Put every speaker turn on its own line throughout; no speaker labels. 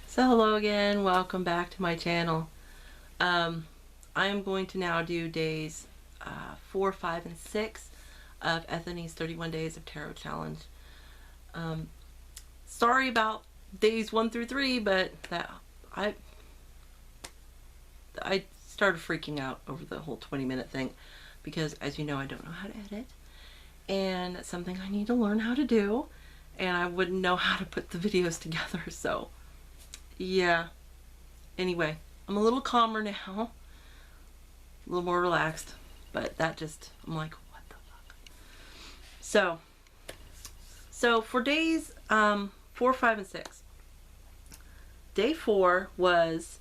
So hello again, welcome back to my channel. I am going to now do days 4, 5, and 6 of Ethany's 31 Days of Tarot Challenge. Sorry about days 1 through 3, but I started freaking out over the whole 20-minute thing because, as you know, I don't know how to edit, and it's something I need to learn how to do, and I wouldn't know how to put the videos together, so yeah. Anyway, I'm a little calmer now, a little more relaxed, but I'm like, what the fuck? So for days 4, 5, and 6, day 4 was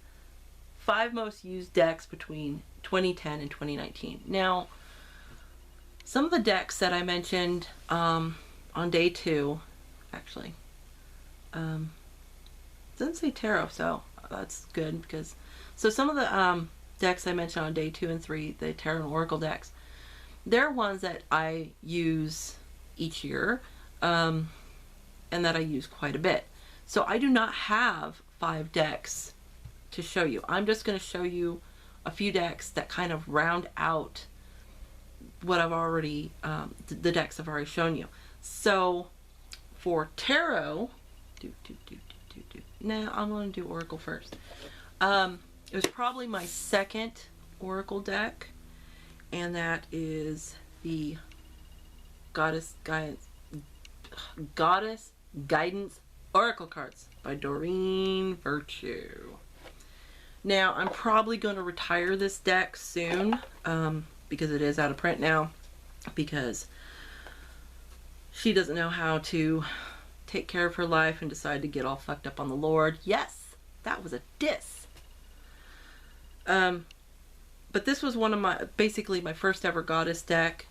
5 most used decks between 2010 and 2019. Now, some of the decks that I mentioned on day 2, actually, doesn't say tarot, so that's good because some of the decks I mentioned on day 2 and 3, the tarot and oracle decks, they're ones that I use each year and that I use quite a bit. So I do not have 5 decks to show you. I'm just going to show you a few decks that kind of round out what I've already the decks I've already shown you. So for tarot, now I'm going to do oracle first. It was probably my second oracle deck, and that is the Goddess Guidance Oracle cards by Doreen Virtue. Now, I'm probably going to retire this deck soon because it is out of print now, because she doesn't know how to take care of her life and decide to get all fucked up on the Lord. Yes, that was a diss. But this was one of basically my first ever goddess deck.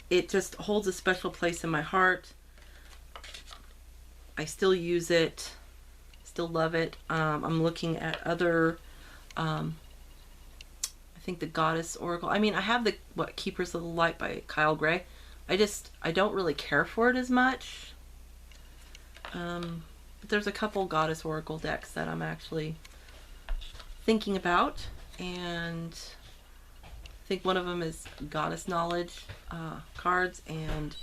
It just holds a special place in my heart. I still use it, still love it. I'm looking at other, I think the Goddess Oracle. I mean, I have the, Keepers of the Light by Kyle Gray. I don't really care for it as much. But there's a couple Goddess Oracle decks that I'm actually thinking about, and I think one of them is Goddess Knowledge cards and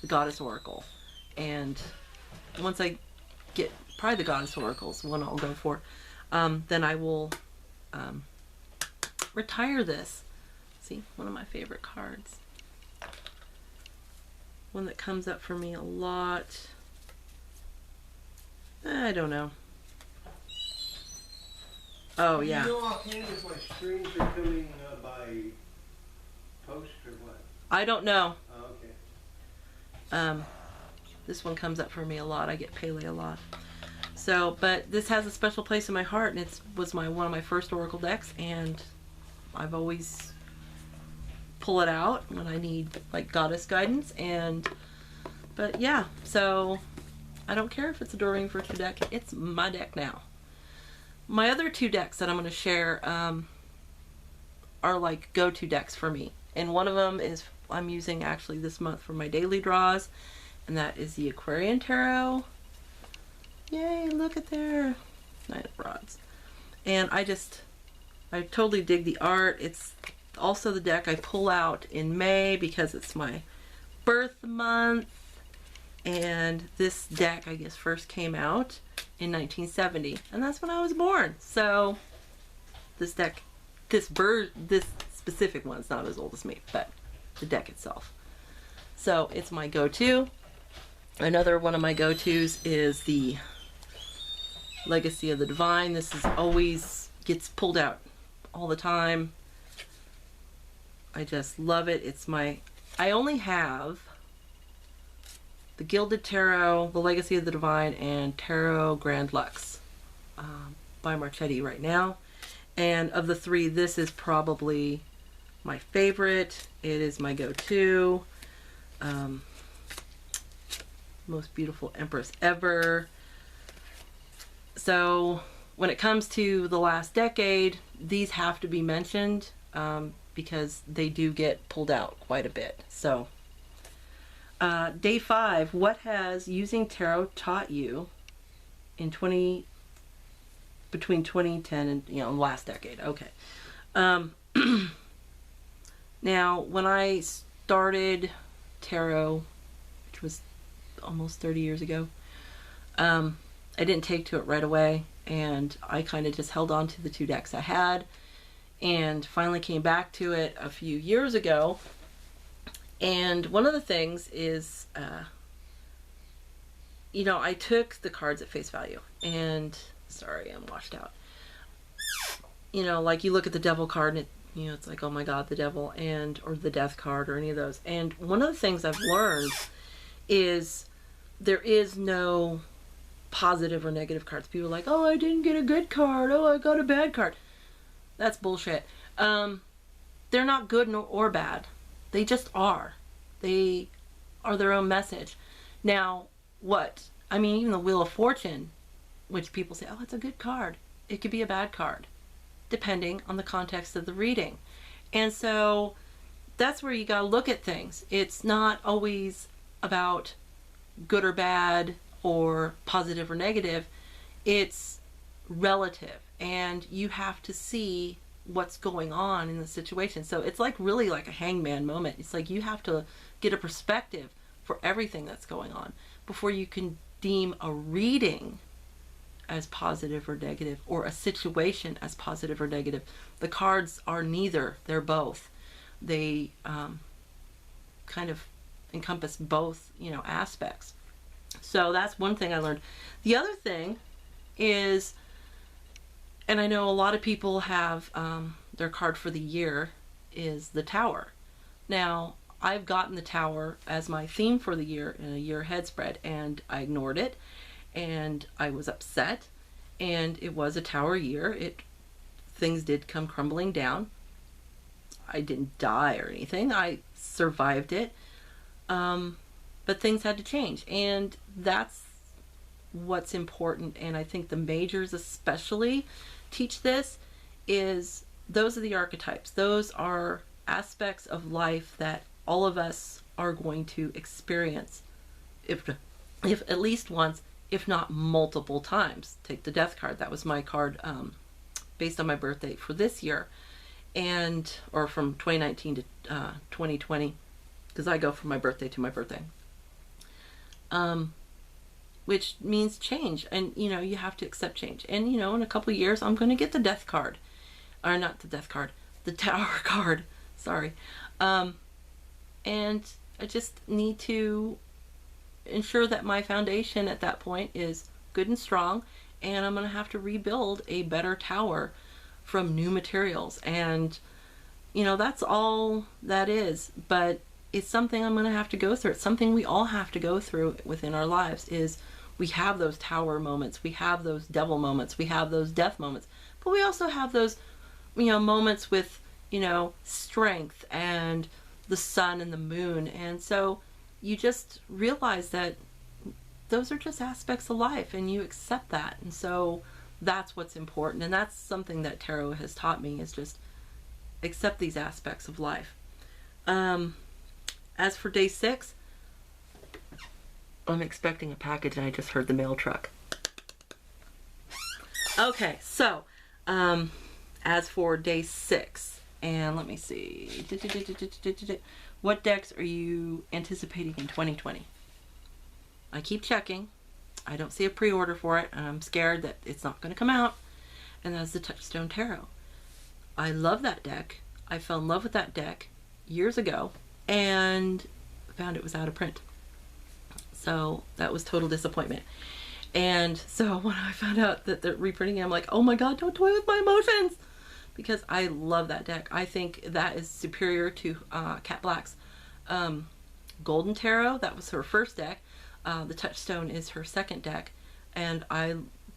the Goddess Oracle. And once I get probably the Goddess Oracle's one I'll go for, then I will retire this. See, one of my favorite cards. One that comes up for me a lot. I don't know. Oh, yeah.
Do you know offhand if my streams are coming by post or what?
I don't know.
Oh, okay.
This one comes up for me a lot. I get Pele a lot. So, but this has a special place in my heart, and it was one of my first oracle decks, and I've always pull it out when I need like goddess guidance. But yeah, so I don't care if it's a Doreen Virtue deck. It's my deck now. My other 2 decks that I'm going to share are like go-to decks for me. And one of them is I'm using actually this month for my daily draws, and that is the Aquarian Tarot. Yay, look at there. Knight of Rods. And I totally dig the art. It's also the deck I pull out in May because it's my birth month. And this deck, I guess, first came out in 1970, and that's when I was born. So this deck, this specific one's not as old as me, but the deck itself. So it's my go-to. Another one of my go-tos is the Legacy of the Divine. This is always gets pulled out all the time. I just love it. I only have the Gilded Tarot, the Legacy of the Divine, and Tarot Grand Lux by Marchetti right now. And of the 3, this is probably my favorite. It is my go-to. Most beautiful Empress ever. So when it comes to the last decade, these have to be mentioned because they do get pulled out quite a bit. So day 5, what has using tarot taught you in between 2010 and, last decade. Okay. Um, Now, when I started tarot, which was almost 30 years ago, I didn't take to it right away, and I kind of just held on to the 2 decks I had, and finally came back to it a few years ago. And one of the things is, I took the cards at face value, and sorry, I'm washed out. Like you look at the devil card and it's like, oh my God, the devil, or the death card, or any of those. And one of the things I've learned is there is no positive or negative cards. People are like, oh, I didn't get a good card. Oh, I got a bad card. That's bullshit. They're not good or bad. They just are. They are their own message. Now, even the Wheel of Fortune, which people say, oh, it's a good card. It could be a bad card, depending on the context of the reading. And so that's where you got to look at things. It's not always about good or bad or positive or negative. It's relative, and you have to see what's going on in the situation. So it's really like a hangman moment. It's like you have to get a perspective for everything that's going on before you can deem a reading as positive or negative, or a situation as positive or negative. The cards are neither, they're both. They kind of encompass both, aspects. So that's one thing I learned. The other thing is, and I know a lot of people have their card for the year is the Tower. Now, I've gotten the Tower as my theme for the year in a year ahead spread, and I ignored it. And I was upset, and it was a Tower year. Things did come crumbling down. I didn't die or anything. I survived it. But things had to change, and that's what's important. And I think the majors especially teach this, is those are the archetypes. Those are aspects of life that all of us are going to experience, if at least once, if not multiple times. Take the death card. That was my card based on my birthday for this year, or from 2019 to 2020, because I go from my birthday to my birthday. Which means change, and you have to accept change. And in a couple of years, I'm going to get the death card, or not the death card, the Tower card. Sorry, and I just need to ensure that my foundation at that point is good and strong, and I'm going to have to rebuild a better tower from new materials. And that's all that is, but it's something I'm going to have to go through. It's something we all have to go through within our lives. Is we have those tower moments, we have those devil moments, we have those death moments, but we also have those moments with strength and the sun and the moon. And so you just realize that those are just aspects of life, and you accept that. And so that's what's important, and that's something that tarot has taught me, is just accept these aspects of life. As for day 6, I'm expecting a package, and I just heard the mail truck. Okay, so as for day 6, and let me see, what decks are you anticipating in 2020? I keep checking. I don't see a pre-order for it, and I'm scared that it's not going to come out. And that's the Touchstone Tarot. I love that deck. I fell in love with that deck years ago, and found it was out of print. So that was total disappointment. And so when I found out that they're reprinting it, I'm like, oh my God, don't toy with my emotions, because I love that deck. I think that is superior to Cat Black's Golden Tarot. That was her first deck. The Touchstone is her second deck, and I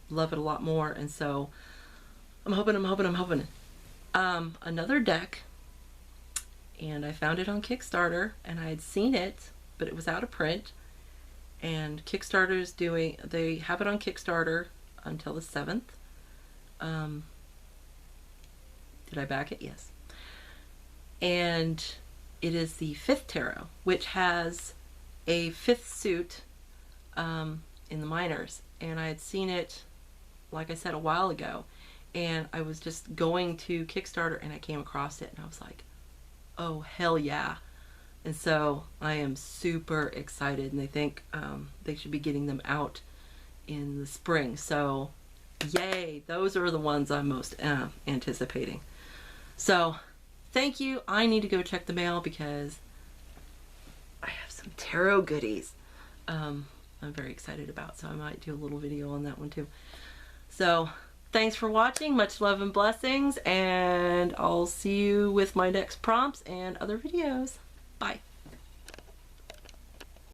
love it a lot more. And so I'm hoping. Another deck, and I found it on Kickstarter, and I had seen it, but it was out of print. And Kickstarter is they have it on Kickstarter until the 7th. Did I back it? Yes. And it is the 5th tarot, which has a 5th suit in the minors. and I had seen it, like I said, a while ago, and I was just going to Kickstarter and I came across it and I was like, oh hell yeah. And so I am super excited, and they think they should be getting them out in the spring. So yay, those are the ones I'm most anticipating. So thank you. I need to go check the mail because I have some tarot goodies I'm very excited about, so I might do a little video on that one too. So thanks for watching, much love and blessings, and I'll see you with my next prompts and other videos. Bye.